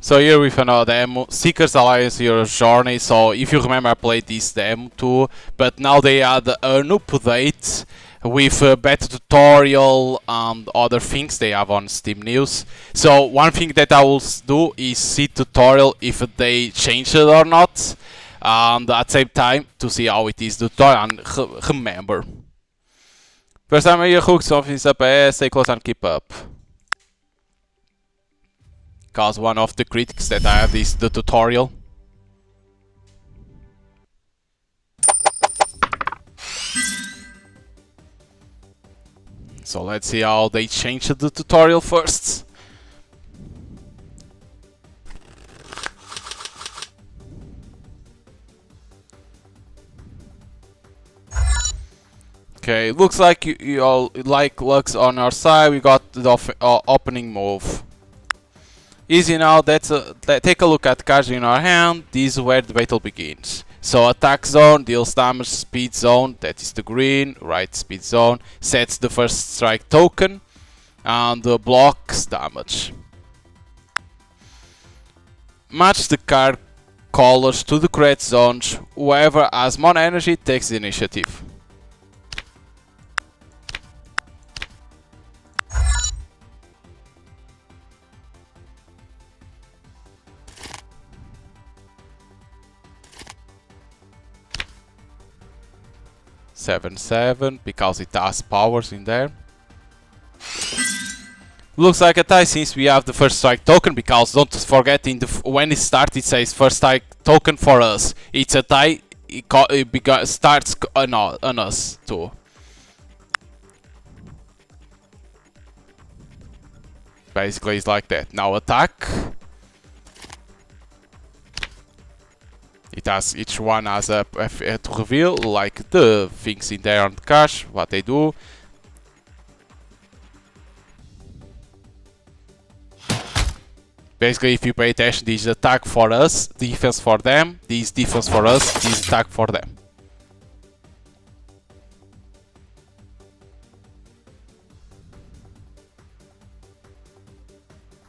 So here we found out the demo, Seeker's Alliance Hero's Journey. So if you remember, I played this demo too, but now they add an update with a better tutorial and other things they have on Steam News. So one thing that I will do is see tutorial if they change it or not, and at the same time to see how it is the tutorial and remember. First time here, hook something's up ahead, stay close and keep up. Cause one of the critics that I have is the tutorial. So let's see how they change the tutorial first. Okay, looks like you all like Lux on our side. We got the opening move. Easy now, take a look at cards in our hand. This is where the battle begins. So attack zone deals damage, speed zone, that is the green, right speed zone, sets the first strike token, and blocks damage. Match the card colors to the correct zones. Whoever has more energy takes the initiative. Seven because it has powers in there. Looks like a tie since we have the first strike token, because don't forget when it starts it says first strike token for us. It's a tie, it starts on us too. Basically it's like that. Now attack. It has, each one has a to reveal, like the things in there on the cache, what they do. Basically, if you pay attention, this is attack for us, defense for them, this defense for us, this attack for them.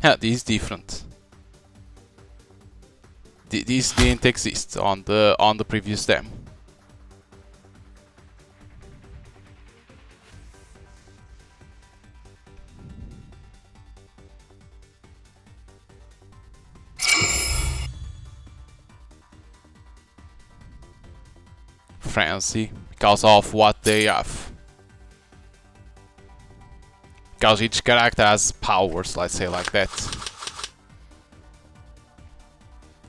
Yeah, this is different. This didn't exist on the previous demo. Frenzy, because of what they have. Because each character has powers, let's say like that.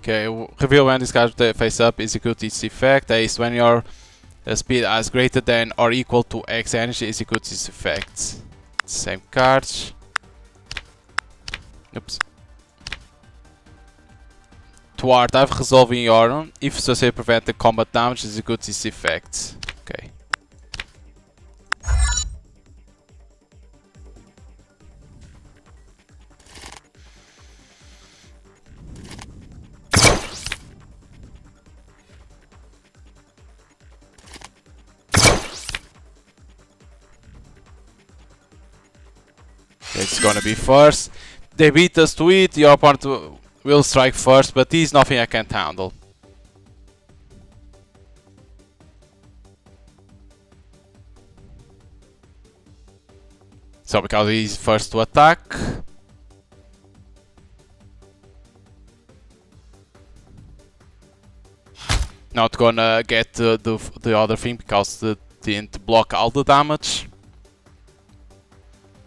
Okay, reveal when this card face up, execute its effect. Ace, when your speed is greater than or equal to X energy, execute its effects. Same cards. Oops. Thwart, I've resolving your if associated prevent the combat damage, execute its effects. Okay. It's gonna be first. They beat us to it, your opponent will strike first, but this is nothing I can't handle. So because he's first to attack. Not gonna get the other thing because it didn't block all the damage.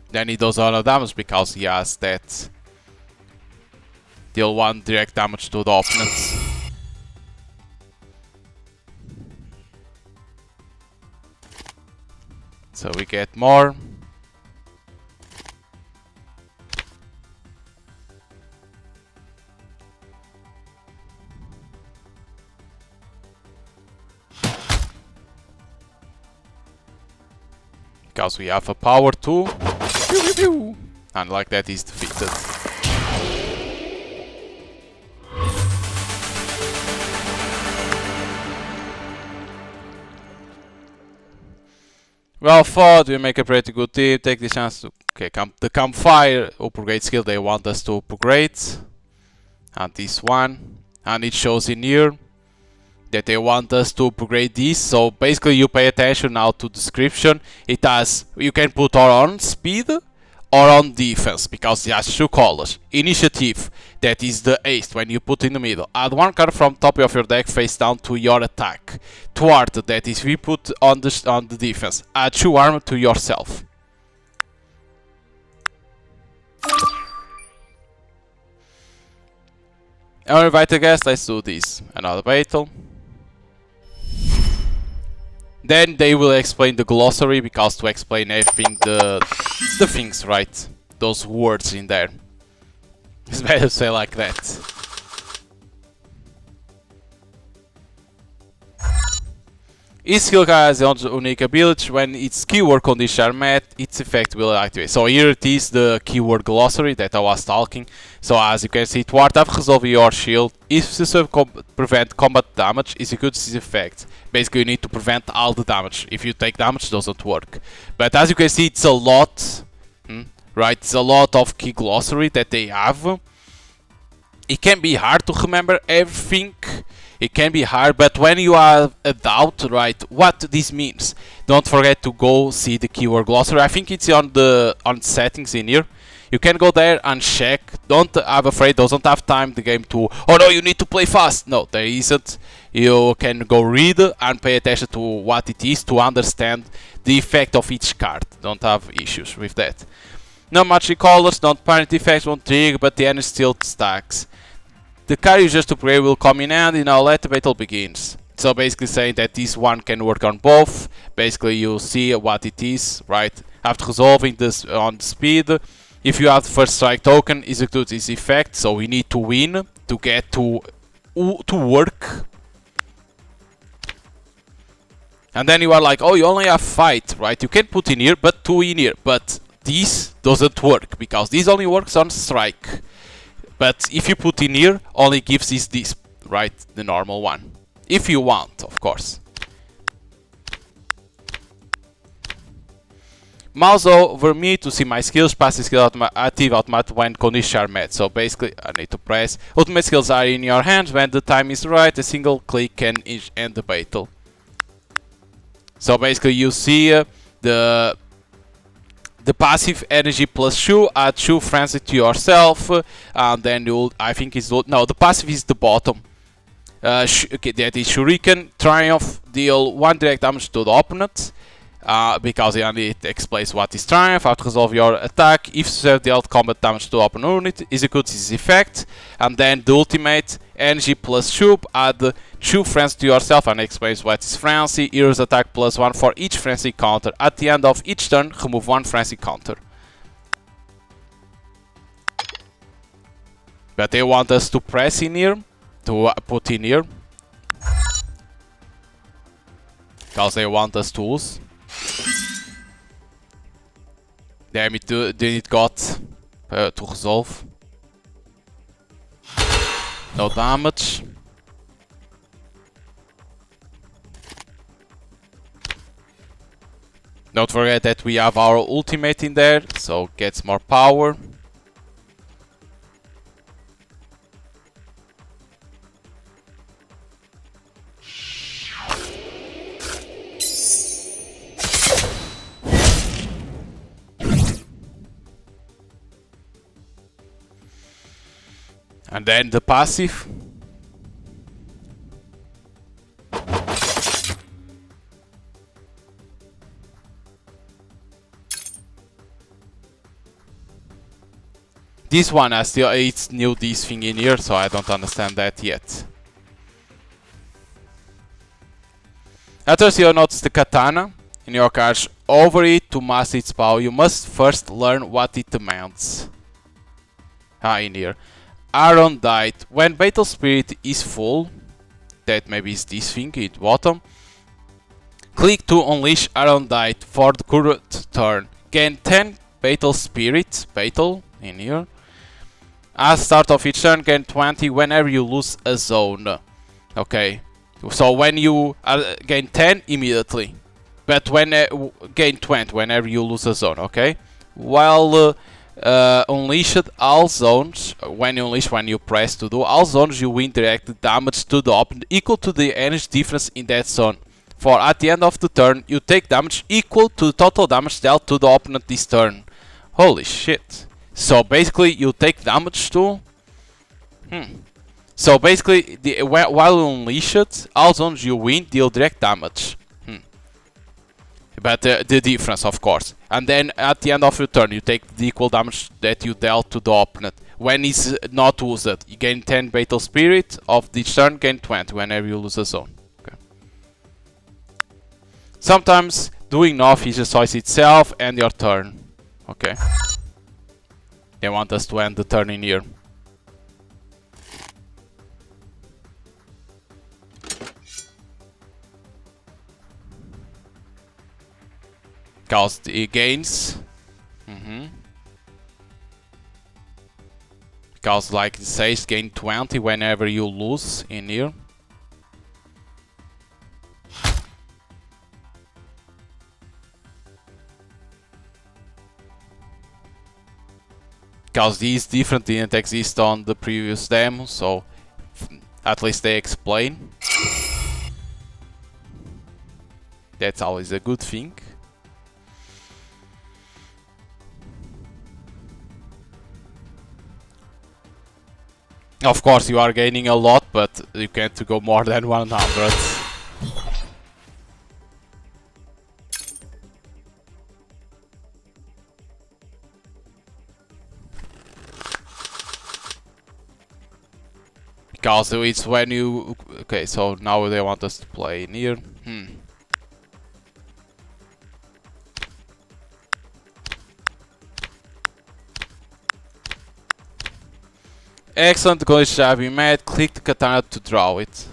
Then he does other damage because he has that deal 1 direct damage to the opponent. So we get more. Because we have a power too. And like that he's defeated. Well fought, we make a pretty good team, take the chance to... Okay, the campfire upgrade skill they want us to upgrade. and this one, and it shows in here that they want us to upgrade this. So basically you pay attention now to description. It has, you can put on speed or on defense, because it has two colors. Initiative, that is the haste when you put in the middle. Add one card from top of your deck face down to your attack. Thwart, that is we put on the defense. Add 2 armor to yourself. I'll invite a guest, let's do this. Another battle. Then they will explain the glossary, because to explain everything, the things, right? Those words in there. It's better to say like that. Each skill has its own unique ability. When its keyword conditions are met, its effect will activate. So here it is, the keyword glossary that I was talking. So as you can see, Thwart, after resolving your shield, if you prevent combat damage, executes this effect. Basically you need to prevent all the damage. If you take damage, it doesn't work. But as you can see, it's a lot, right? It's a lot of key glossary that they have. It can be hard to remember everything. It can be hard, but when you have a doubt, right, what this means, don't forget to go see the keyword glossary. I think it's on settings in here. You can go there and check. Don't have afraid, doesn't have time the game to, oh no, you need to play fast. No, there isn't. You can go read and pay attention to what it is to understand the effect of each card. Don't have issues with that. No magic colors, don't parent effects, won't trigger, but the enemy still stacks. The card you just upgrade will come in handy. Now let the battle begins. So basically saying that this one can work on both. Basically you see what it is, right? After resolving this on speed, if you have the first strike token, execute its effect. So we need to win to get to work. And then you are like, oh, you only have fight, right? You can put in here, but 2 in here. But this doesn't work, because this only works on strike. But if you put in here, only gives this, right? The normal one. If you want, of course. Mouse over me to see my skills. Passive skill active automatic when conditions are met. So basically, I need to press. Ultimate skills are in your hands. When the time is right, a single click can end the battle. So basically, you see the passive energy plus 2, add 2 frenzy to yourself, and then you'll, I think it's, no, the passive is the bottom. Okay, that is Shuriken, Triumph, deal 1 direct damage to the opponent, because it explains what is Triumph. After resolve your attack, if you have dealt combat damage to the opponent unit, executes its effect, and then the ultimate, energy plus 2, add 2 frenzy to yourself, and explains what is frenzy. Hero's attack plus 1 for each frenzy counter. At the end of each turn, remove 1 frenzy counter. But they want us to press in here, to put in here, because they want us to lose. Damn it, it got to resolve. No damage. Don't forget that we have our ultimate in there, so gets more power. And then the passive. This one has still, it's new this thing in here, so I don't understand that yet. After you notice the katana in your cards, over it to master its power, you must first learn what it demands. In here. Arondight. When Battle Spirit is full, that maybe is this thing at the bottom, click to unleash Arondight for the current turn. Gain 10 Battle Spirit, Battle, in here. At start of each turn, gain 20 whenever you lose a zone. Okay, so when you gain 10 immediately, but when gain 20 whenever you lose a zone. Okay, while unleashed all zones. When you press to do all zones, you win direct damage to the opponent equal to the energy difference in that zone. For at the end of the turn, you take damage equal to the total damage dealt to the opponent this turn. Holy shit. So basically, you take damage too. So basically, while you unleash it, all zones you win deal direct damage. But the difference, of course. And then at the end of your turn, you take the equal damage that you dealt to the opponent. When it's not used, you gain 10 Battle Spirit. Of each turn, gain 20 whenever you lose a zone. Okay. Sometimes doing nothing is a choice itself and your turn. Okay. They want us to end the turn in here. Because it gains. Because like it says, gain 20 whenever you lose in here. Because these different didn't exist on the previous demo, so at least they explain. That's always a good thing. Of course you are gaining a lot, but you can't go more than 100. Because it's when you... Okay, so now they want us to play in here. Excellent, glitch have been made. Click the katana to draw it.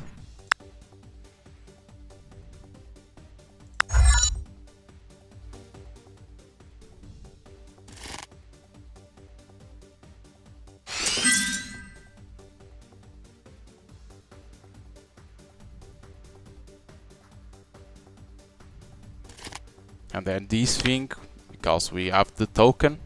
And then this thing, because we have the token.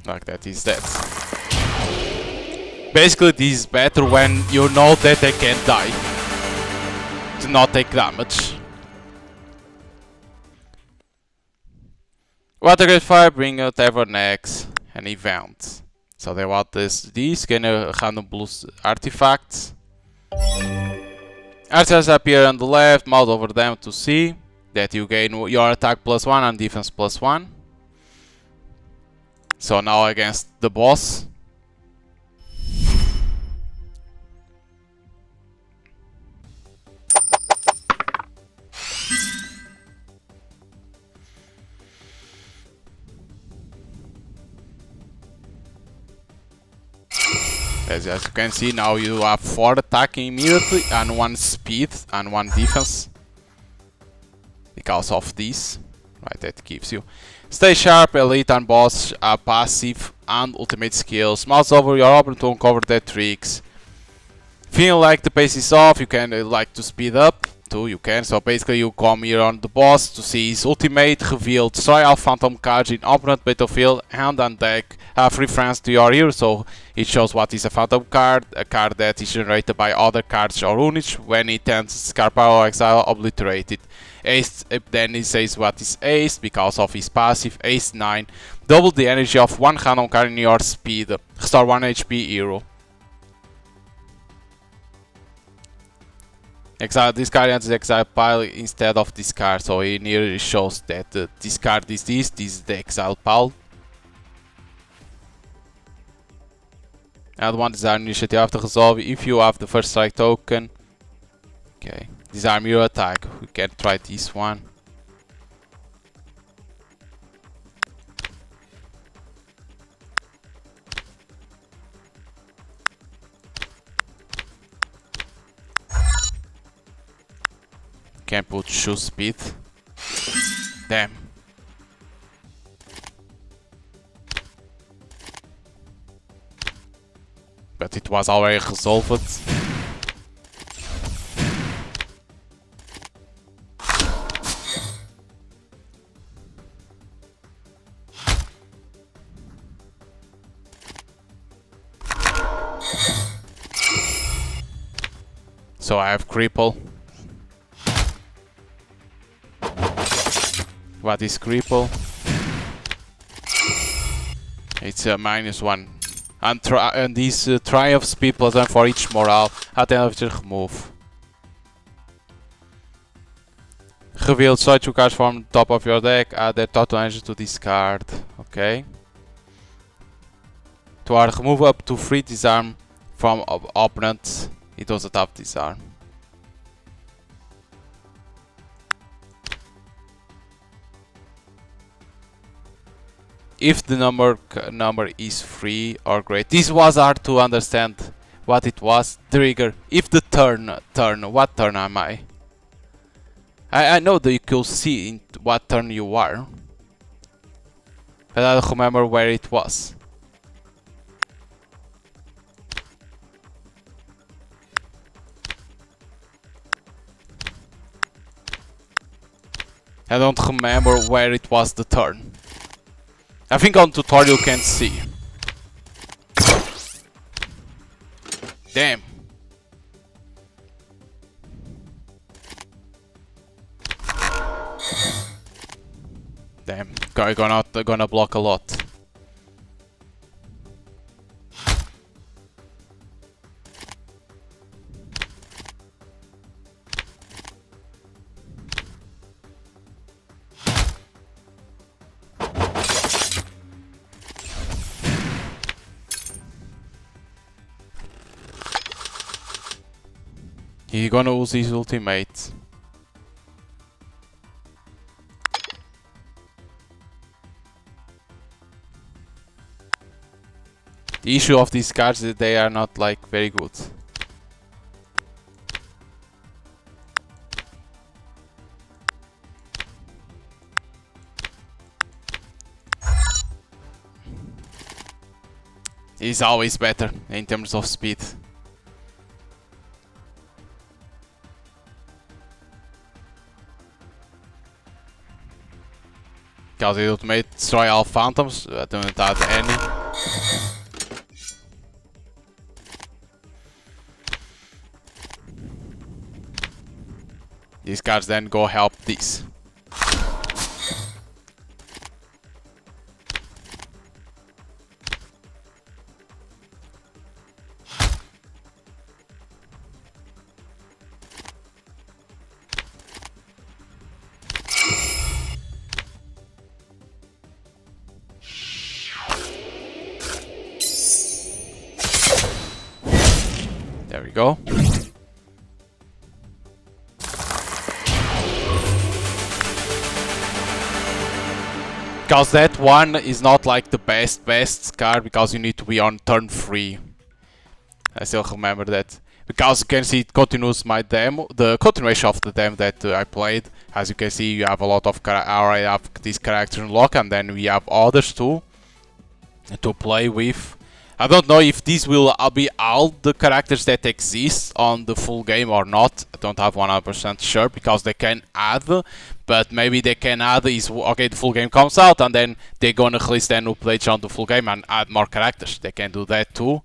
Like that is that. Basically this is better when you know that they can't die. To not take damage. Water Great Fire, bring out ever next an event. So they want these gain a random plus artifacts. Artifacts appear on the left, mouse over them to see that you gain your attack +1 and defense +1. So now against the boss. As you can see, now you have 4 attacking immediately and 1 speed and 1 defense. Because of this, right, that gives you. Stay sharp, elite and boss are passive and ultimate skills. Mouse over your opponent to uncover their tricks. Feeling like the pace is off, you can like to speed up too, you can. So basically you come here on the boss to see his ultimate revealed. Destroy all phantom cards in opponent battlefield and on deck. Have reference to your hero, so it shows what is a phantom card, a card that is generated by other cards or units. When it ends scar power or exile, obliterate it. Ace, then it says what is Ace because of his passive. Ace 9. Double the energy of 1 random card in your speed. Restore 1 HP hero. Exile this card enters the exile pile instead of this card. So in here it shows that this card is this is the exile pile. Add 1 disarm initiative after resolve if you have the first strike token. Okay. Disarm your attack. We can try this one. Can put shoe speed. Damn. but it was already resolved. So I have Cripple. What is Cripple? It's a -1. And these Triumph speed +1 for each morale at the end of your move. Reveal side 2 cards from the top of your deck, add their total energy to discard. Okay. To remove up to 3 disarm from opponent, it was a top disarm. If the number is 3 or greater. This was hard to understand what it was. Trigger. If the turn, what turn am I? I know that you could see in what turn you are, but I don't remember where it was. I don't remember where it was the turn. I think on tutorial you can see. Damn. Damn, guy gonna block a lot. He gonna use his ultimate. The issue of these cards is that they are not like very good. He's always better in terms of speed. Because the ultimate destroy all phantoms, I don't have any. These cards then go help this. There we go. Because that one is not like the best card, because you need to be on turn 3. I still remember that. Because you can see it continues my demo, the continuation of the demo that I played. As you can see, you have a lot of I already have this character unlocked, and then we have others too to play with. I don't know if these will be all the characters that exist on the full game or not. I don't have 100% sure, because they can add, but maybe they can add is, okay, the full game comes out and then they're gonna release their new pledge on the full game and add more characters. They can do that too.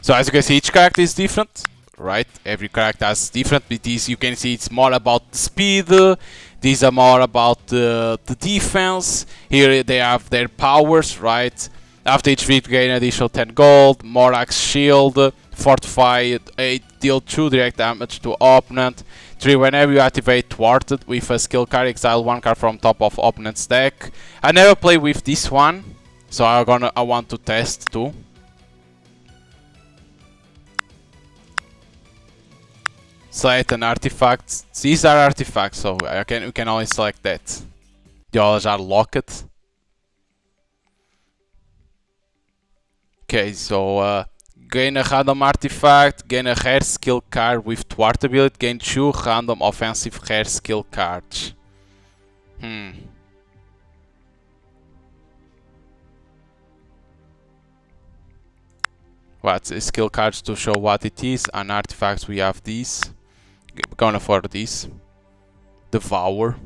So as you can see, each character is different, right? Every character is different. With these you can see it's more about the speed. These are more about the defense. Here they have their powers, right? After each victory, gain additional 10 gold, Morax shield, fortify 8, deal 2 direct damage to opponent. 3, whenever you activate Thwarted with a skill card, exile 1 card from top of opponent's deck. I never play with this one, so I want to test too. Select an artifact. These are artifacts, so we can only select that. The others are locked. Okay, so gain a random artifact, gain a rare skill card with Thwart ability, gain 2 random offensive rare skill cards. What skill cards to show what it is, and artifacts we have these. We're gonna for this. Devour.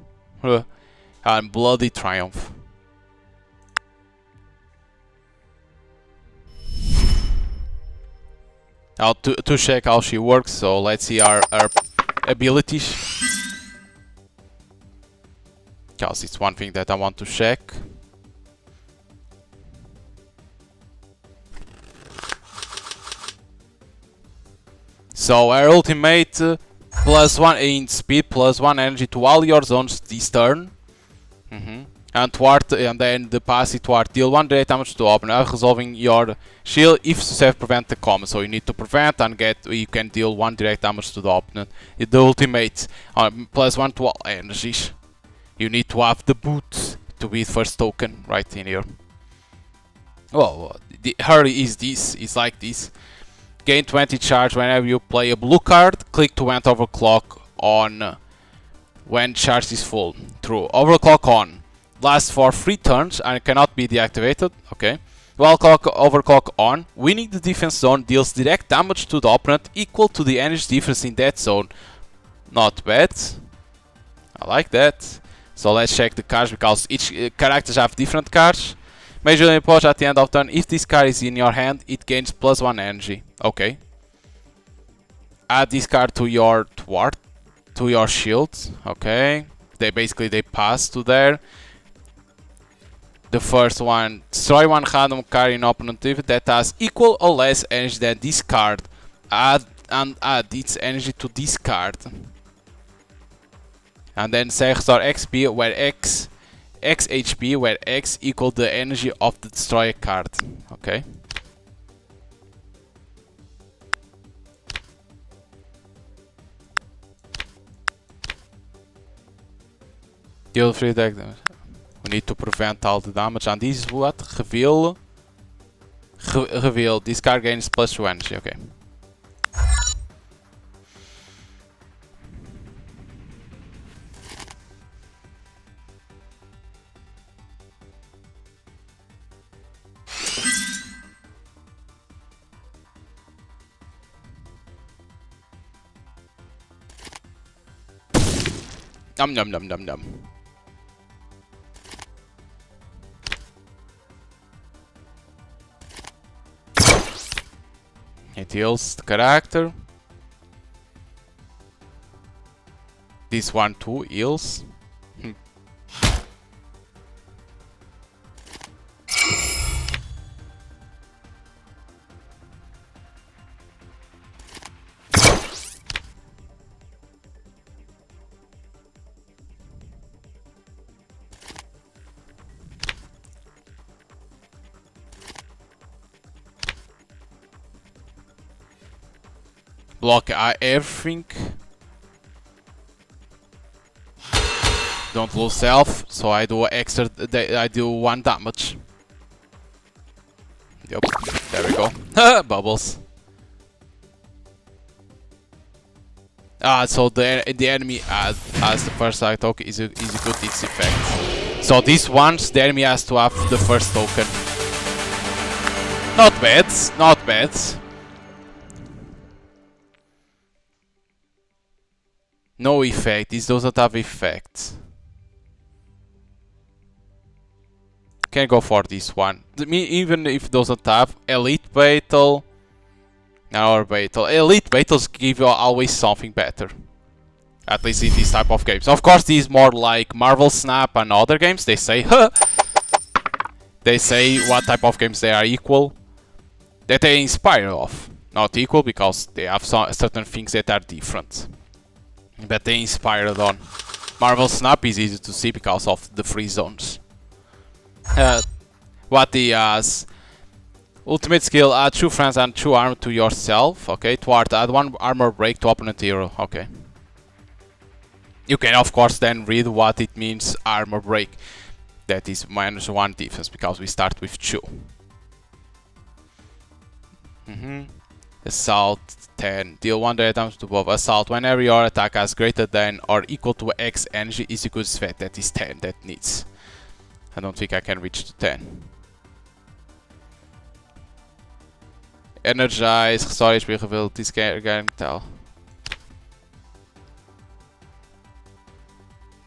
And Bloody Triumph. Now to check how she works, so let's see our abilities. Because it's one thing that I want to check. So our ultimate +1 in speed, +1 energy to all your zones this turn. And then the passive Thwart, deal 1 direct damage to opponent, resolving your shield if success prevent the combo. So you need to prevent and you can deal 1 direct damage to the opponent. The ultimate +1 to all energies. You need to have the boots to be first token right in here. Well, her is this, it's like this. Gain 20 charge whenever you play a blue card. Click to end overclock on when charge is full. True. Overclock on. Lasts for 3 turns and cannot be deactivated. Okay. While overclock on, winning the defense zone deals direct damage to the opponent equal to the energy difference in that zone. Not bad. I like that. So let's check the cards because each characters have different cards. Major approach at the end of turn. If this card is in your hand, it gains +1 energy. Okay. Add this card to your Thwart, to your shield. Okay. They pass to there. The first one, destroy one random card in opponent that has equal or less energy than this card. Add its energy to this card. And then say restore XP where X HP where X equal the energy of the destroyer card. Okay. Deal 3 deck damage. We need to prevent all the damage, and this is what? Reveal. Reveal. This card gains +2 energy, okay. Num num num num num. It heals the character. This one too heals. Block everything. Don't lose self, so I do extra. I do 1 damage. Yep, there we go. Bubbles. So the enemy as the first side token is a good its effect. So this once the enemy has to have the first token. Not bad, not bad. No effect, this doesn't have effect. Can go for this one. Even if it doesn't have Elite Battle or Battle. Elite Battles give you always something better. At least in this type of games. Of course, this is more like Marvel Snap and other games. They say, huh. They say what type of games they are equal. That they inspire of. Not equal because they have certain things that are different. But they inspired on. Marvel Snap is easy to see because of the free zones. What he has. Ultimate skill, add 2 friends and 2 armor to yourself. Okay, Thwart, add 1 armor break to opponent hero. Okay. You can of course then read what it means armor break. That is -1 defense because we start with 2. Assault 10. Deal 1 direct damage to both. Assault. Whenever your attack has greater than or equal to X energy is equal to threat. That is 10. That needs. I don't think I can reach to 10. Energize, restore HP gewild, die Gegenteil.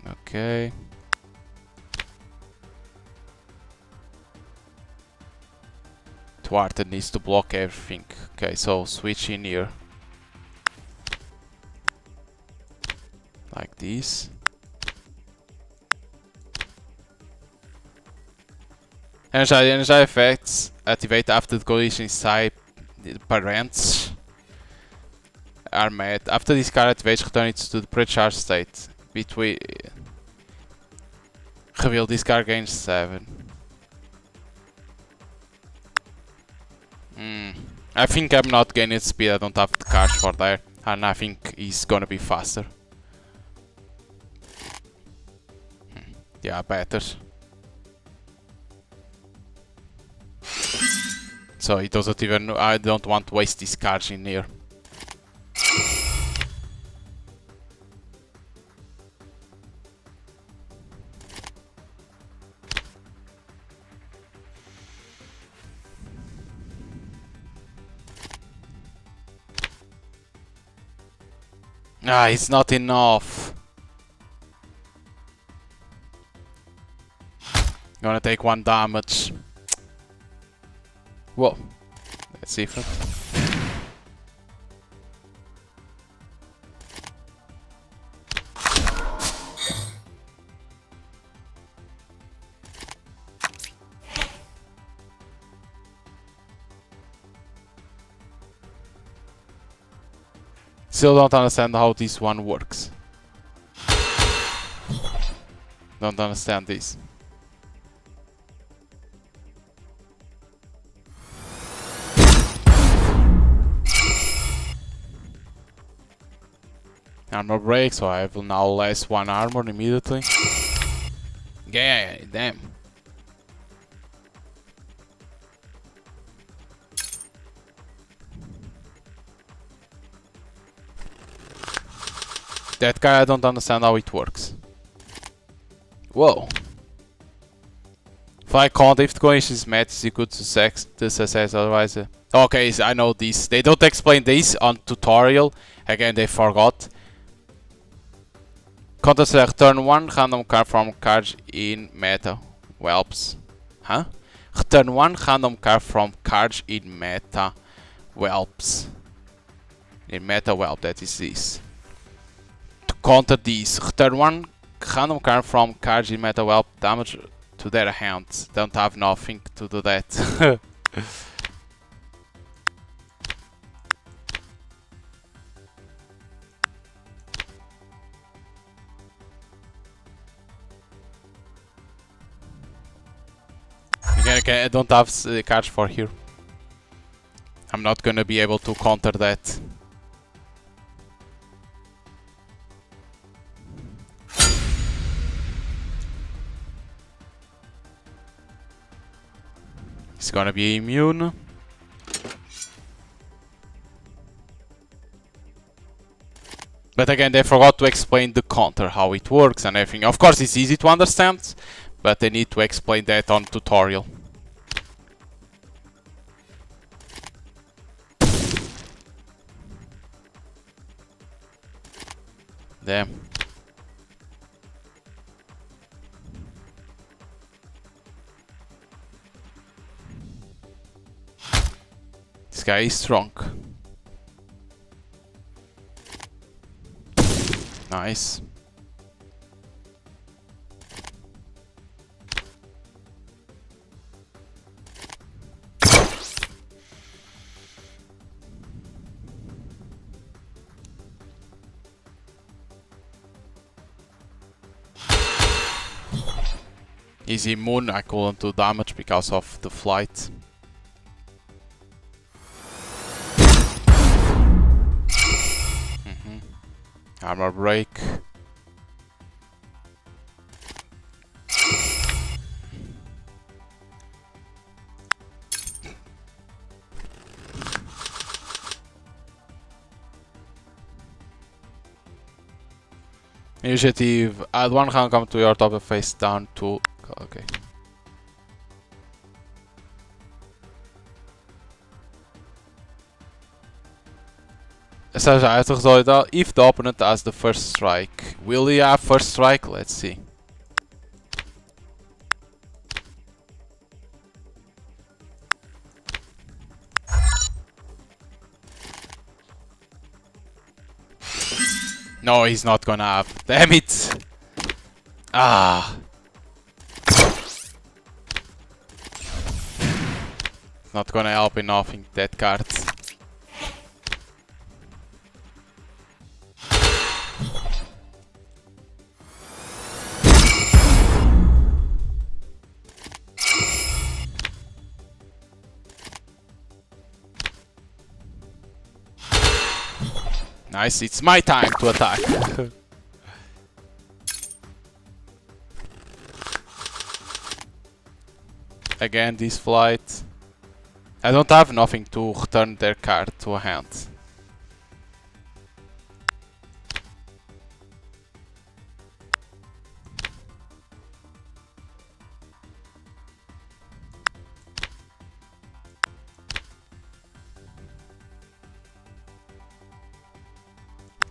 Okay. Thwarted needs to block everything. Okay, so switch in here. Like this. Energy effects activate after the collision inside the parents are met. After this card activation, return it to the pre-charge state. Between reveal this card gains 7. I think I'm not gaining speed, I don't have the cards for that. And I think he's gonna be faster. Yeah, better. So he doesn't even... I don't want to waste these cards in here. Ah, it's not enough. Gonna take 1 damage. Whoa, that's different. Still don't understand how this one works. Don't understand this. Armor break, so I will now less 1 armor immediately. Yeah, damn. That guy, I don't understand how it works. Whoa. If I can't, if the condition is met, is equal to success, otherwise... Okay, I know this. They don't explain this on tutorial. Again, they forgot. Counter select turn 1 random card from cards in meta whelps. Huh? Return 1 random card from cards in meta whelps. In meta whelp, that is this. To counter this, return 1 random card from cards in meta whelp, damage to their hands. Don't have nothing to do that. Again, I don't have cards for here. I'm not gonna be able to counter that. He's gonna be immune. But again, they forgot to explain the counter, how it works and everything. Of course, it's easy to understand, but they need to explain that on tutorial. Damn. This guy is strong. Nice. He's immune, I couldn't do damage because of the flight. Armor break. Initiative, add 1 hand come to your top and face down to... Okay. Seja uitgezet if the opponent has the first strike. Will he have first strike? Let's see. No, he's not gonna have. Damn it! Ah. Not gonna help enough in that card. Nice, it's my time to attack. Again, this flight. I don't have nothing to return their card to a hand.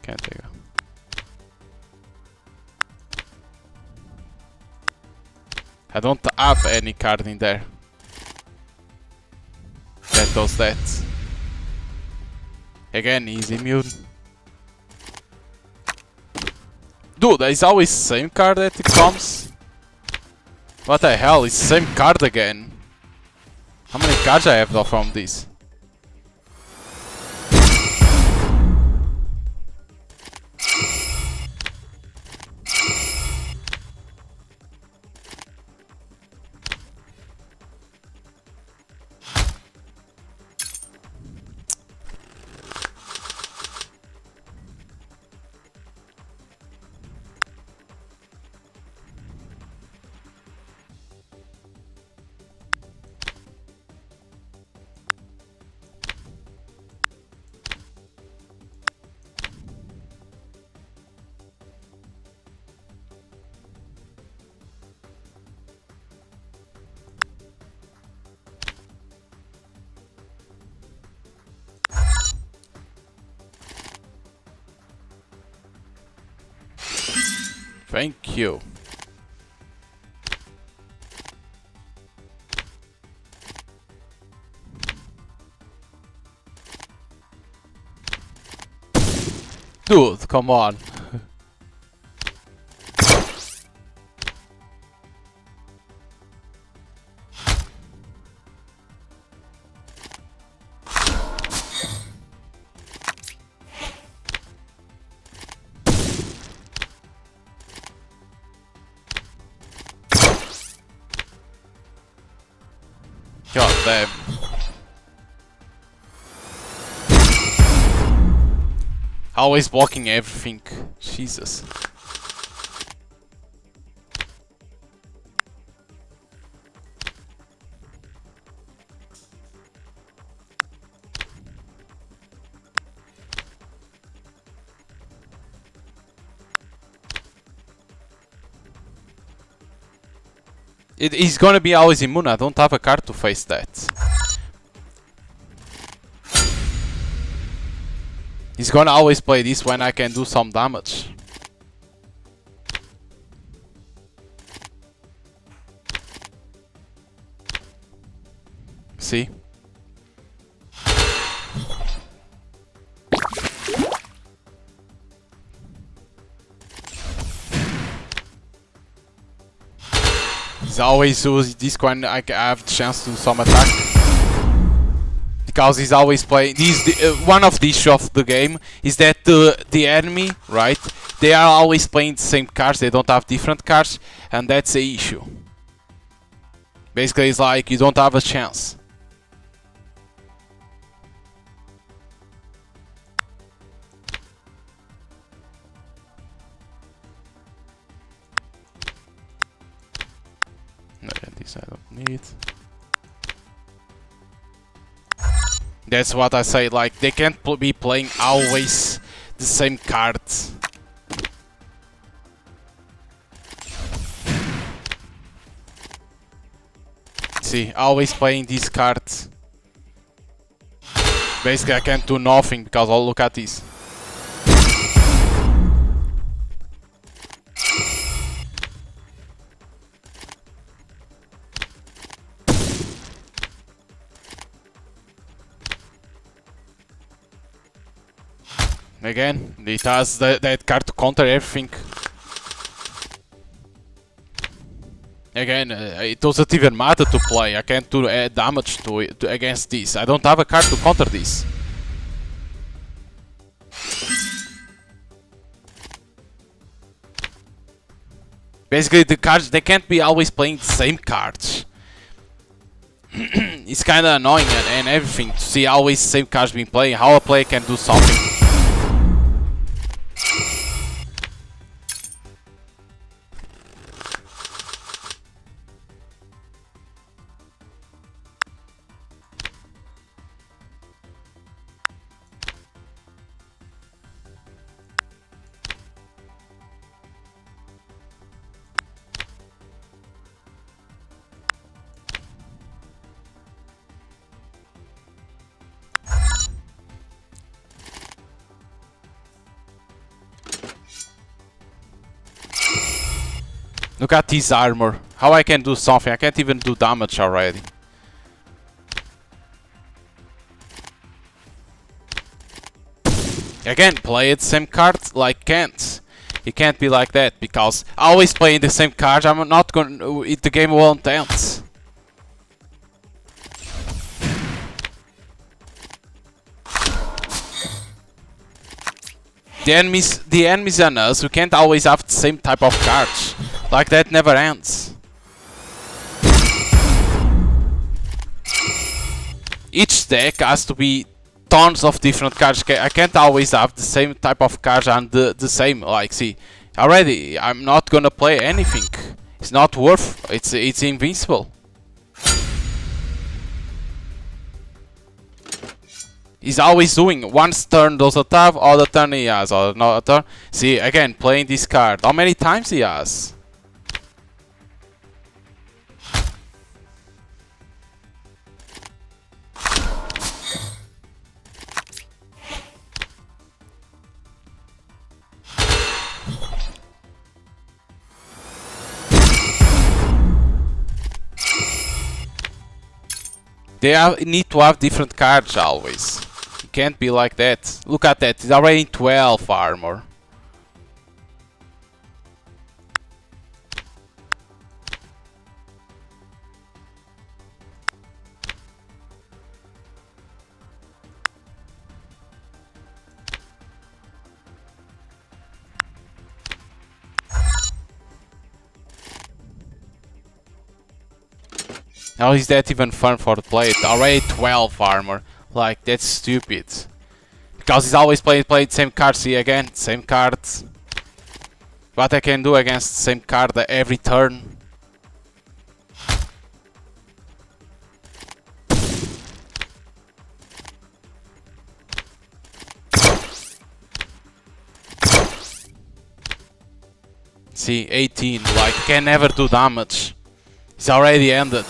Can't take it. I don't have any card in there that does that. Again, he's immune. Dude, it's always the same card that it comes. What the hell, it's the same card again. How many cards I have though from this? Thank you. Dude, come on. God damn. Always blocking everything. Jesus. He's gonna be always immune. I don't have a card to face that. He's gonna always play this when I can do some damage. See? He's always using this when I have the chance to do some attack. Because he's always playing. One of the issues of the game is that the enemy, right? They are always playing the same cards. They don't have different cards, and that's the issue. Basically, it's like you don't have a chance. No, this I don't need. That's what I say, like, they can't be playing always the same cards. See, always playing these cards. Basically I can't do nothing because, oh, look at this. Again, it has that card to counter everything. Again, it doesn't even matter to play. I can't do damage to it against this. I don't have a card to counter this. Basically, the cards, they can't be always playing the same cards. It's kinda annoying and everything to see always the same cards being played. How a player can do something. Look at this armor. How I can do something? I can't even do damage already. Again, play it same card like can't. It can't be like that because always playing the same card. I'm not going. The game won't end. The enemies and us, we can't always have the same type of cards. Like that never ends. Each deck has to be tons of different cards. I can't always have the same type of cards and the same. Like, see, already I'm not gonna play anything. It's not worth. It's invincible. He's always doing one turn doesn't have, other turn he has, or another turn. See, again, playing this card. How many times he has? They need to have different cards always. It can't be like that. Look at that, it's already in 12 armor. How is that even fun for the player? Already 12 armor. Like, that's stupid. Because he's always played the same card. See again, same cards. What I can do against the same card every turn. See, 18. Like, can never do damage. It's already ended.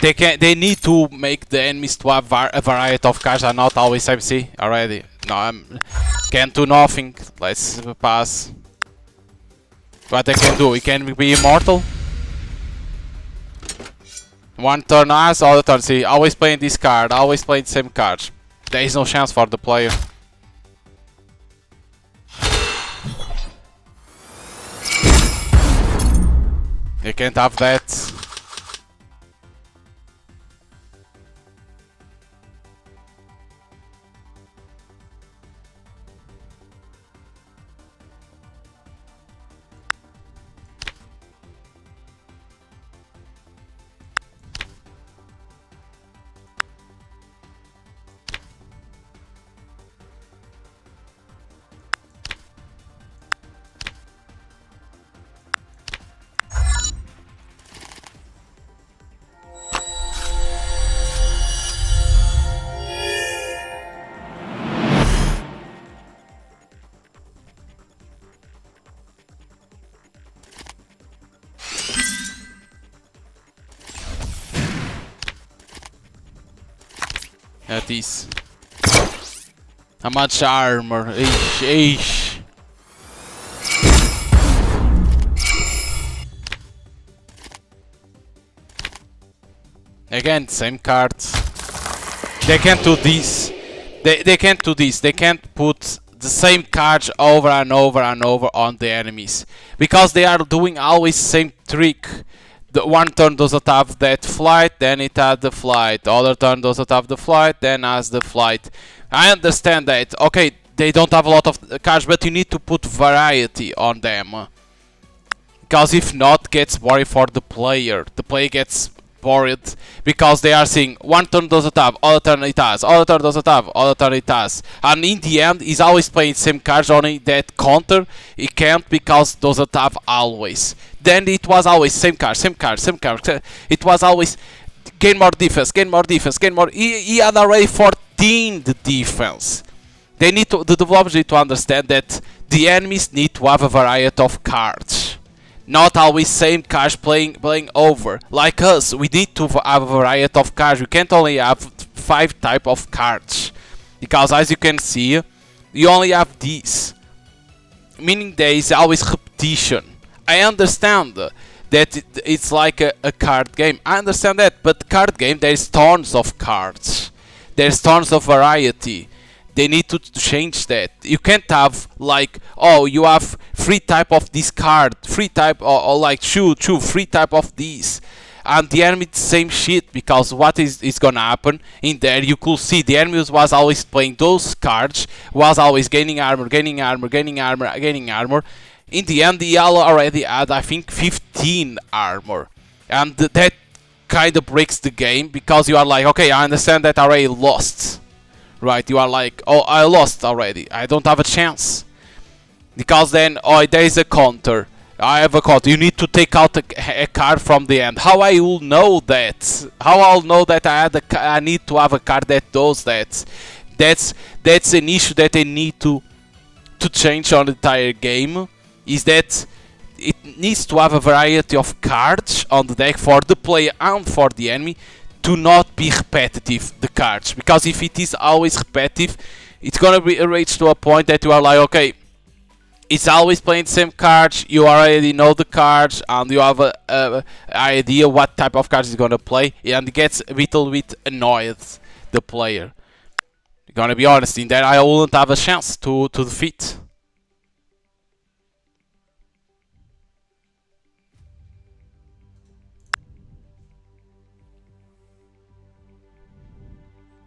They need to make the enemies to have a variety of cards and not always MC already. No, can't do nothing. Let's pass. What I can do? He can be immortal. One turn as, other turn C. Always playing this card, always playing the same cards. There is no chance for the player. You can't have that. At this. How much armor? Eesh. Again, same cards. They can't do this. They can't do this. They can't put the same cards over and over and over on the enemies because they are doing always same trick. The one turn doesn't have that flight, then it has the flight. The other turn doesn't have the flight, then has the flight. I understand that. Okay, they don't have a lot of cards, but you need to put variety on them. Because if not, gets boring for the player. The player gets bored because they are seeing one turn doesn't have, other turn it has, other turn doesn't have, other turn it has. And in the end, he's always playing same cards, only that counter he can't because doesn't have always. Then it was always same card, same card, same card. It was always gain more defense, gain more defense, gain more. He had already 14 the defense. They need to, the developers need to understand that the enemies need to have a variety of cards. Not always same cards playing over. Like us, we need to have a variety of cards. We can't only have 5 type of cards. Because as you can see, you only have these. Meaning there is always repetition. I understand that it's like a card game. I understand that, but card game there is tons of cards. There's tons of variety. They need to change that. You can't have like, oh, you have 3 type of this card, 3 type or like two 3 type of these, and the enemy same shit. Because what is gonna happen in there? You could see the enemy was always playing those cards, was always gaining armor, gaining armor, gaining armor, gaining armor. In the end, the yellow already had I think 15 armor, and that kind of breaks the game because you are like, okay, I understand that I already lost. Right, you are like, oh, I lost already. I don't have a chance. Because then, oh, there is a counter. I have a counter. You need to take out a card from the end. How I will know that? How I'll know that I need to have a card that does that? That's an issue that I need to change on the entire game. Is that it needs to have a variety of cards on the deck for the player and for the enemy. To not be repetitive, the cards, because if it is always repetitive, it's gonna reach to a point that you are like, okay, it's always playing the same cards, you already know the cards, and you have a idea what type of cards is gonna play, and it gets a little bit annoyed, the player. Gonna be honest, in that I wouldn't have a chance to defeat.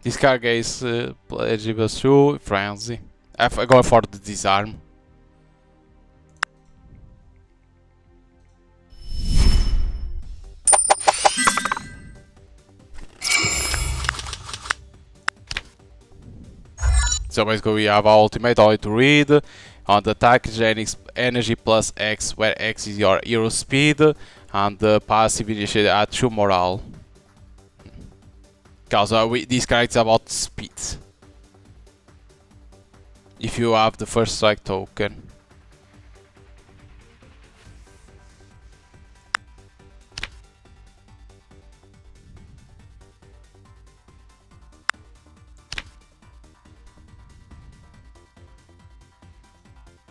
This card is eligible through Frenzy. I'm going for the disarm. So basically we have our ultimate all to read. On the attack energy plus X, where X is your hero speed, and the passive initiated at 2 morale. Because this character is about speed. If you have the first strike token.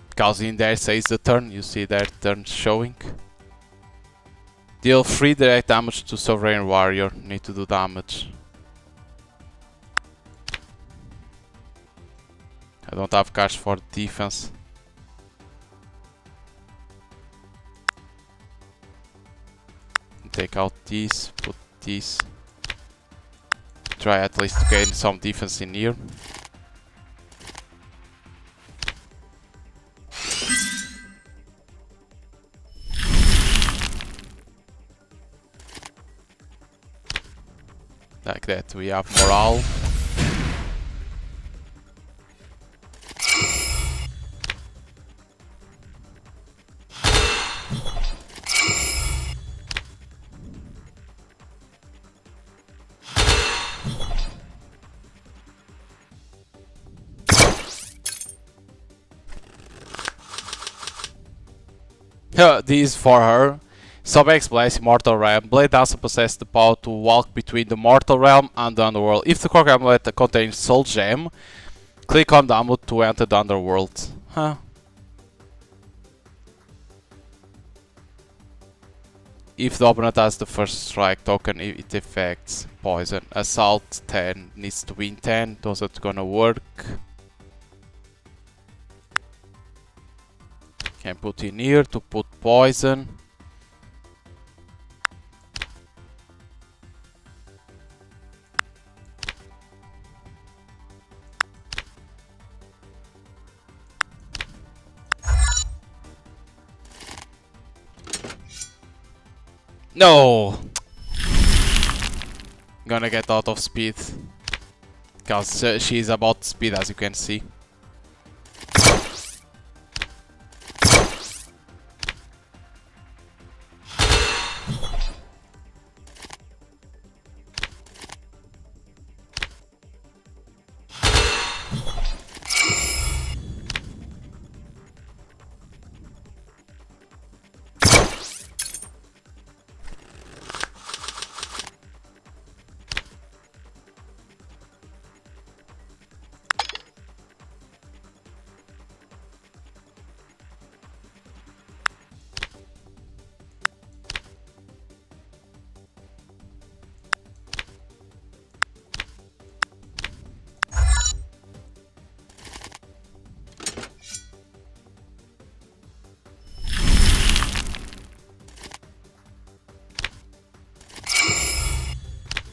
Because in there says the turn, you see their turn showing. Deal 3 direct damage to Sovereign Warrior, need to do damage. I don't have cards for defense. Take out these, put these. Try at least to gain some defense in here. Like that, we have morale. This is for her. Sub-X Blast Mortal Realm. Blade Dancer possesses the power to walk between the Mortal Realm and the Underworld. If the core amulet contains Soul Gem, click on the amulet to enter the Underworld. Huh. If the opponent has the first strike token, it affects poison. Assault 10 needs to win 10, those are gonna work. Can put in here to put poison. No! Gonna get out of speed. Because she's about speed, as you can see.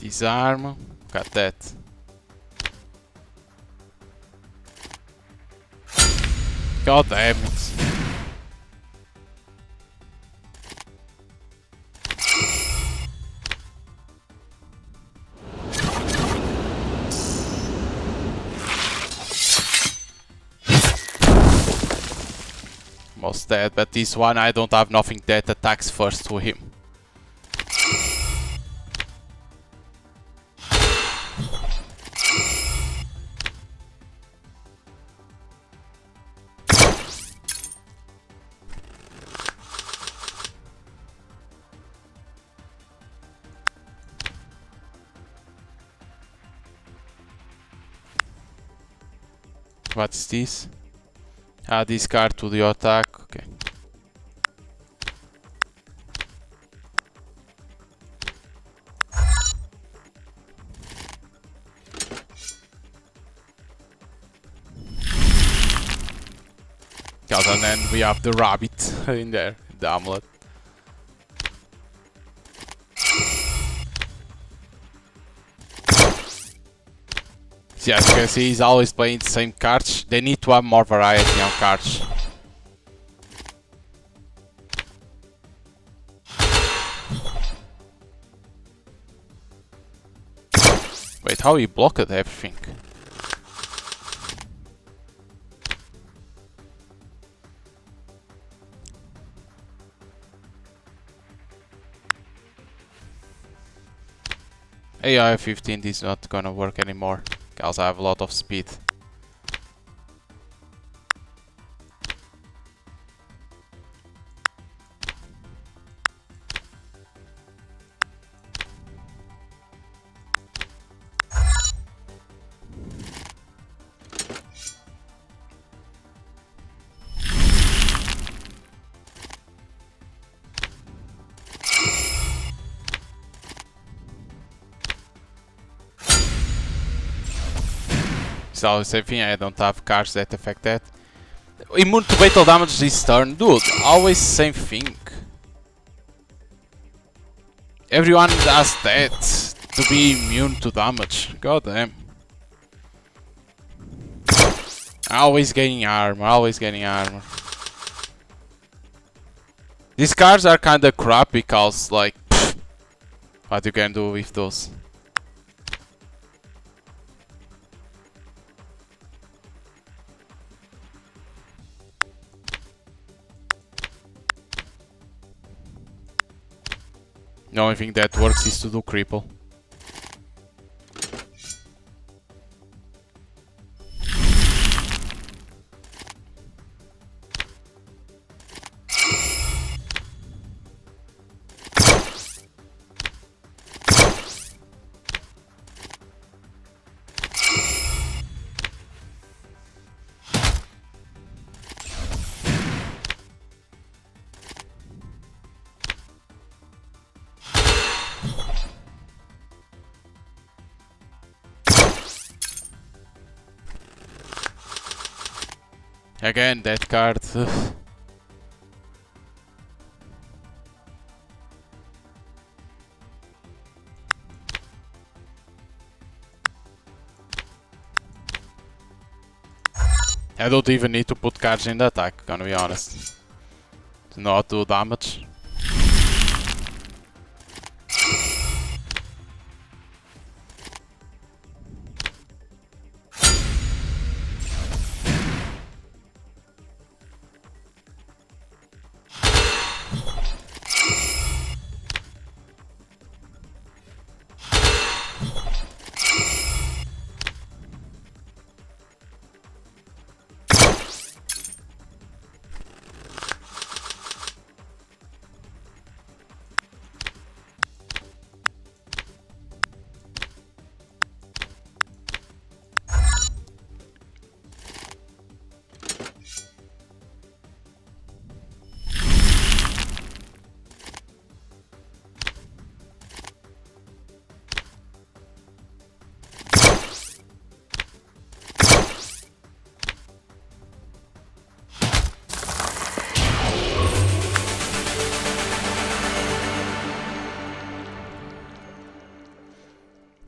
Disarm. Got that. God damn it. Almost dead, but this one I don't have nothing that attacks first to him. What's this? Add this card to the attack. Okay. And then we have the rabbit in there, the amulet. See, as you can see, he's always playing the same cards. They need to have more variety on cards. Wait, how he blocked everything? AI 15 is not gonna work anymore, because I have a lot of speed. So same thing, I don't have cards that affect that. Immune to fatal damage this turn. Dude, always same thing. Everyone does that to be immune to damage. God damn. Always getting armor, always getting armor. These cards are kinda crap because, like, pfft, what you can do with those. The only thing that works is to do cripple. Again, that card. I don't even need to put cards in the attack, gonna be honest. To not do damage.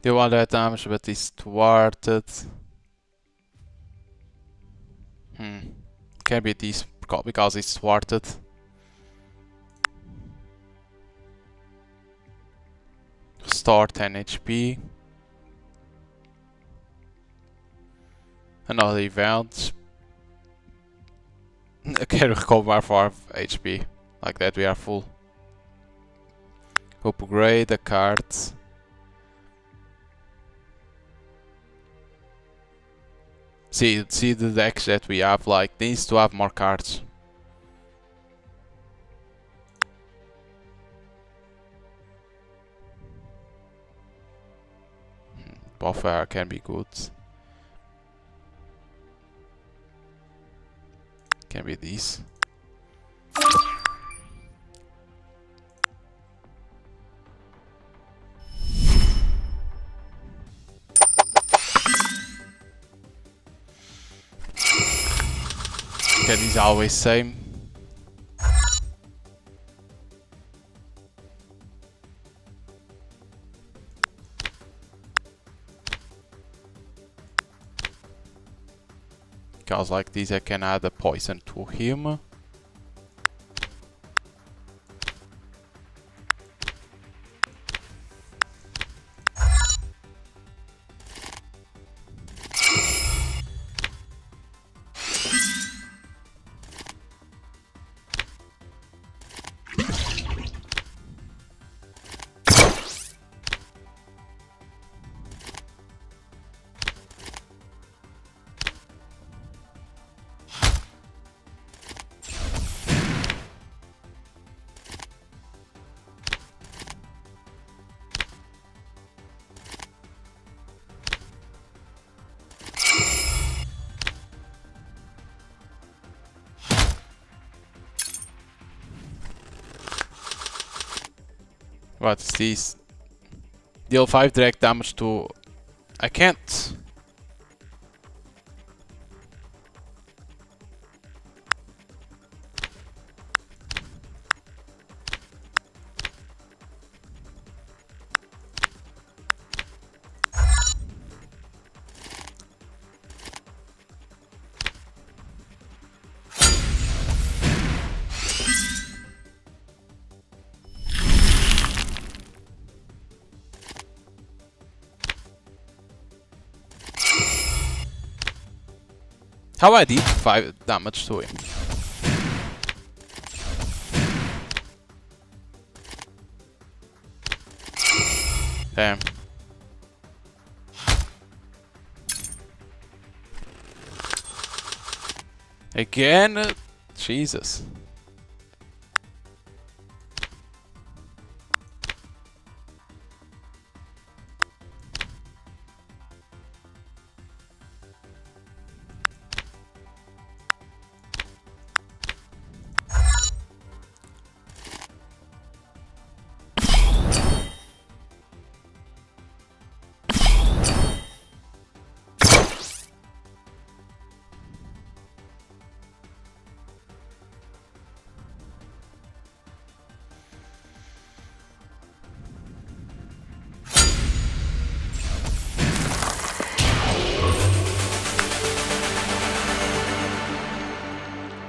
Do all that damage, but it's thwarted. Can be this because it's thwarted. Store 10 HP. Another event. Can recover 4 HP. Like that we are full. Upgrade the cards. See the decks that we have, like, needs to have more cards. Buffer can be good. Can be these. Okay, these are always same. Because like this I can add a poison to him. What's this? Deal 5 direct damage to... I can't. How I did 5 damage to him. Damn. Again? Jesus.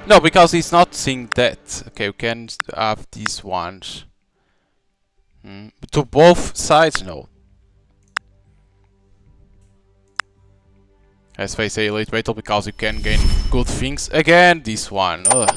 No, because he's not seeing that. Okay, we can have these ones. To both sides, no. As they say, late battle because you can gain good things. Again, this one. Ugh.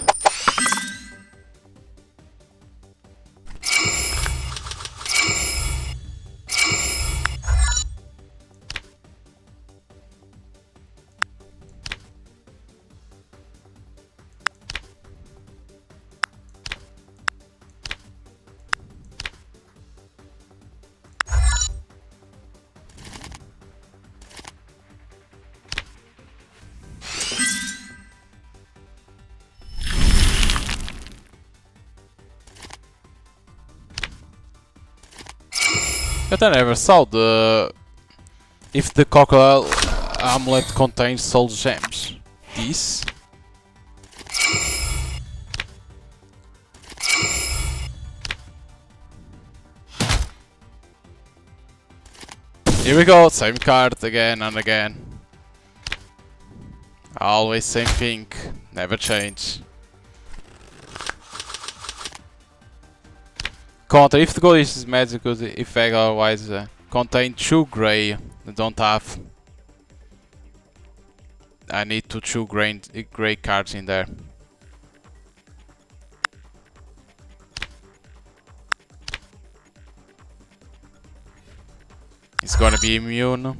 But I never saw if the crocodile amulet contains soul gems. This? Here we go, same card again and again. Always same thing, never change. Counter, if the goal is magic, good effect, otherwise contain 2 grey. I don't have. I need to 2 grey cards in there. It's gonna be immune.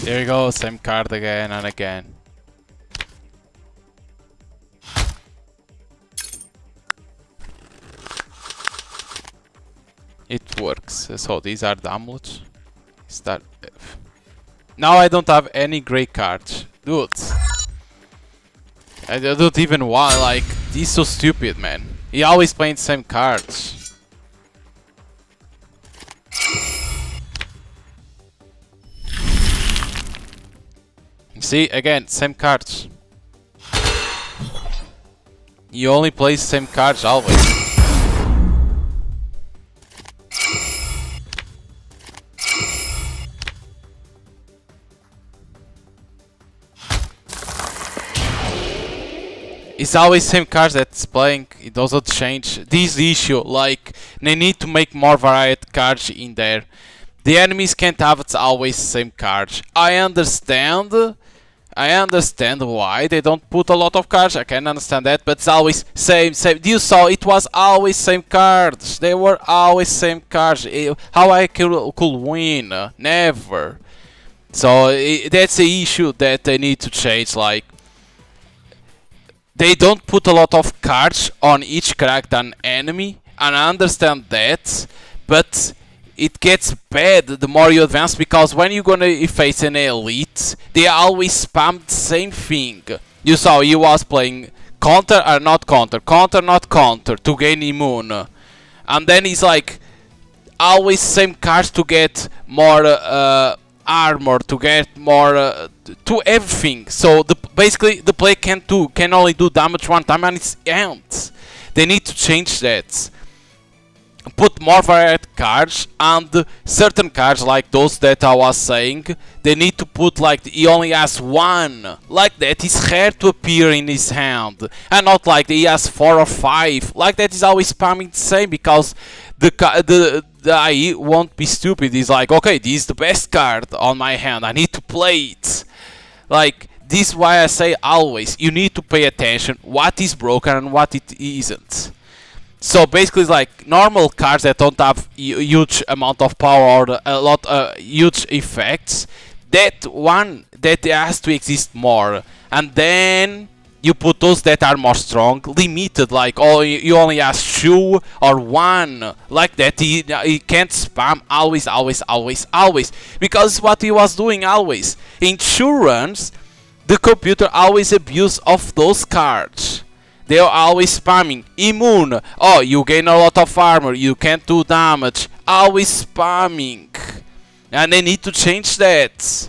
Here we go, same card again and again. It works. So these are the amulets. Is that... Now I don't have any grey cards. Dude. I don't even want, like, this is so stupid, man. He always playing the same cards. See, again, same cards. He only plays same cards always. It's always same cards that's playing, it doesn't change. This is the issue, like, they need to make more varied cards in there. The enemies can't have it always same cards. I understand why they don't put a lot of cards, I can understand that, but it's always same. You saw, it was always same cards. They were always same cards. How I could win? Never. So that's the issue that they need to change, like, they don't put a lot of cards on each character and enemy, and I understand that, but it gets bad the more you advance, because when you're gonna face an elite, they always spam the same thing. You saw he was playing counter or not counter, counter not counter to gain immune, and then he's like always same cards to get more armor, to get more to everything. So basically the player can only do damage one time and it ends. They need to change that. put more varied cards, and certain cards like those that I was saying, they need to put like he only has one, like that is rare to appear in his hand, and not like he has 4 or 5, like that is always spamming the same, because the AI won't be stupid. He's like, okay, this is the best card on my hand, I need to play it. Like, this is why I say always, you need to pay attention what is broken and what it isn't. So basically, it's like normal cards that don't have huge amount of power or a lot huge effects. That one that has to exist more, and then you put those that are more strong, limited. Like oh, you only have 2 or 1, like that. He can't spam always, because what he was doing always in 2 runs, the computer always abuse of those cards. They are always spamming. Immune. Oh, you gain a lot of armor. You can't do damage. Always spamming. And they need to change that.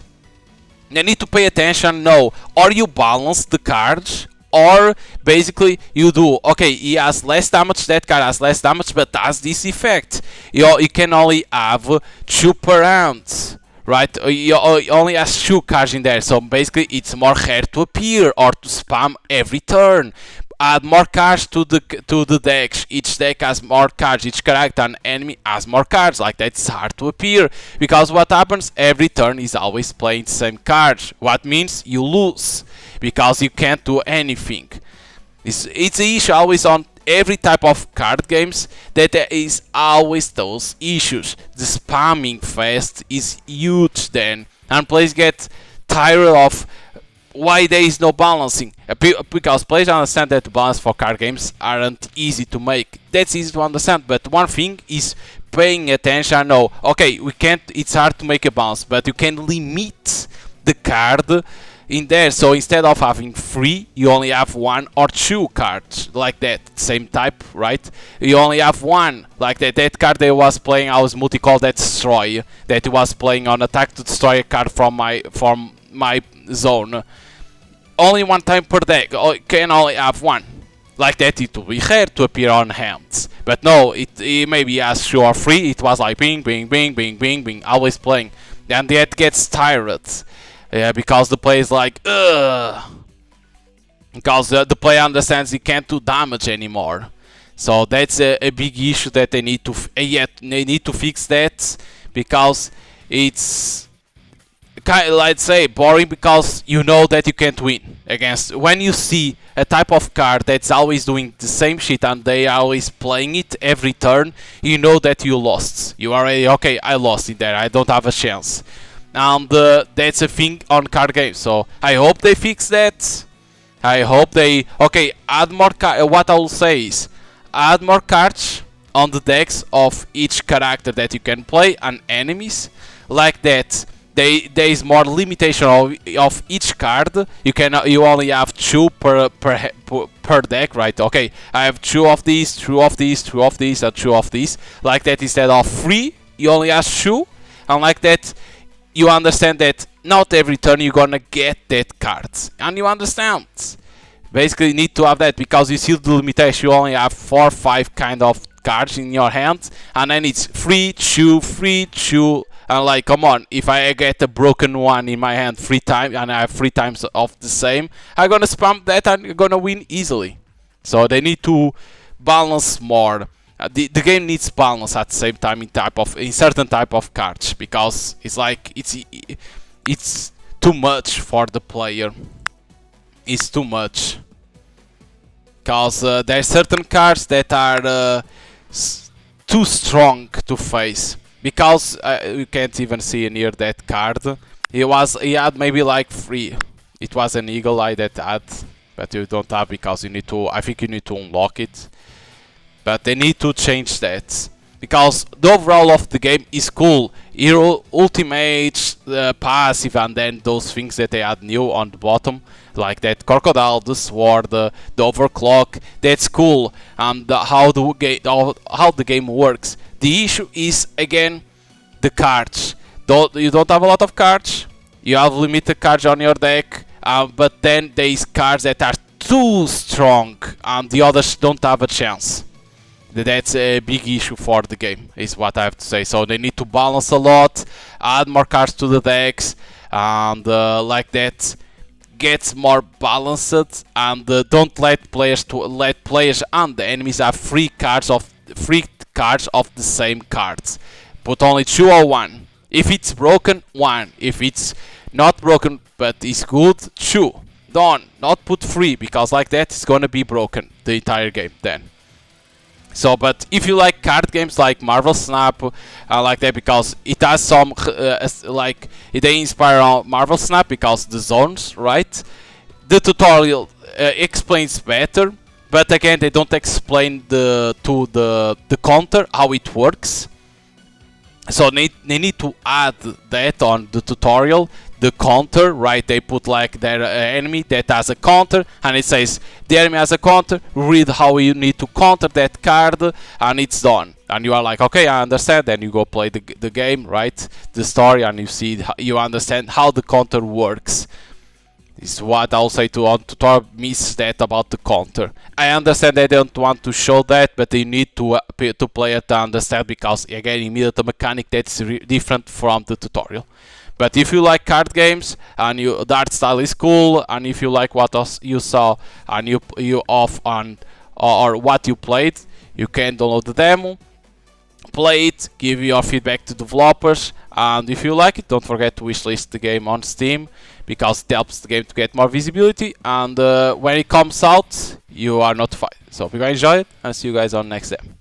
They need to pay attention now. Or you balance the cards. Or basically you do. Okay, he has less damage. That card has less damage. But has this effect. You can only have 2 per round. Right, you only has 2 cards in there, so basically it's more rare to appear or to spam every turn. Add more cards to the deck. Each deck has more cards. Each character and enemy has more cards. Like that, it's hard to appear, because what happens every turn is always playing the same cards. What means you lose, because you can't do anything. It's an issue always on every type of card games, that there is always those issues. The spamming fest is huge then, and players get tired of why there is no balancing, because players understand that the balance for card games aren't easy to make. That's easy to understand, but one thing is paying attention. No, okay, we can't, it's hard to make a balance, but you can limit the card in there. So instead of having 3, you only have 1 or 2 cards, like that, same type, right? You only have 1, like that. That card that was playing, I was multi-call that destroy, that was playing on attack to destroy a card from my zone. Only 1 time per deck, can only have 1. Like that, it will be rare to appear on hands. But no, it maybe has 2 or 3, it was like bing, bing, bing, bing, bing, bing, always playing. And that gets tired. Yeah, because the player is like, ugh. Because the player understands he can't do damage anymore. So that's a big issue that they need to they need to fix that, because it's kind of, let's say, boring, because you know that you can't win against. When you see a type of card that's always doing the same shit and they are always playing it every turn, you know that you lost. You are already, okay, I lost in there, I don't have a chance. And that's a thing on card games, so I hope they fix that. I hope they, okay, add more what I will say is, add more cards on the decks of each character that you can play and enemies, like that. There is more limitation of each card. You only have 2 per deck, right? Okay, I have 2 of these, 2 of these, 2 of these, and 2 of these. Like that, instead of 3, you only have 2, and like that, you understand that not every turn you're gonna get that cards, and you understand. Basically, you need to have that, because you see the limitation. You only have 4 or 5 kind of cards in your hand, and then it's 3, 2, 3, 2. And like, come on, if I get a broken one in my hand 3 times and I have 3 times of the same, I'm gonna spam that and I'm gonna win easily. So they need to balance more. The game needs balance at the same time in certain type of cards, because it's like it's too much for the player. It's too much, because there are certain cards that are too strong to face. Because you can't even see near that card. He had maybe like 3. It was an eagle eye that had, but you don't have, because you need to. I think you need to unlock it. But they need to change that, because the overall of the game is cool. Hero ultimate, passive, and then those things that they add new on the bottom, like that crocodile, the sword, the overclock. That's cool. And how the game works. The issue is, again, the cards. You don't have a lot of cards, you have limited cards on your deck, but then there is cards that are too strong and the others don't have a chance. That's a big issue for the game, is what I have to say. So they need to balance a lot, add more cards to the decks, and like that gets more balanced, and don't let players and the enemies have free cards of the same cards. Put only 2 or 1. If it's broken, 1. If it's not broken but is good, 2. Don't not put 3, because like that it's gonna be broken the entire game then. So, but if you like card games like Marvel Snap, like that, because it has some like they inspire on Marvel Snap because the zones, right? The tutorial explains better, but again they don't explain the counter how it works. So they need to add that on the tutorial, the counter, right? They put like their enemy that has a counter, and it says the enemy has a counter, read how you need to counter that card, and it's done. And you are like, okay, I understand. Then you go play the game, right? The story, and you understand how the counter works. This is what I'll say to on tutorial, miss that about the counter. I understand they don't want to show that, but they need to play it to understand, because again, immediate mechanic that's different from the tutorial. But if you like card games and the art style is cool, and if you like what you saw and you off on or what you played, you can download the demo, play it, give your feedback to developers, and if you like it, don't forget to wishlist the game on Steam, because it helps the game to get more visibility, and when it comes out, you are notified. So hope you guys enjoy it, and see you guys on next time.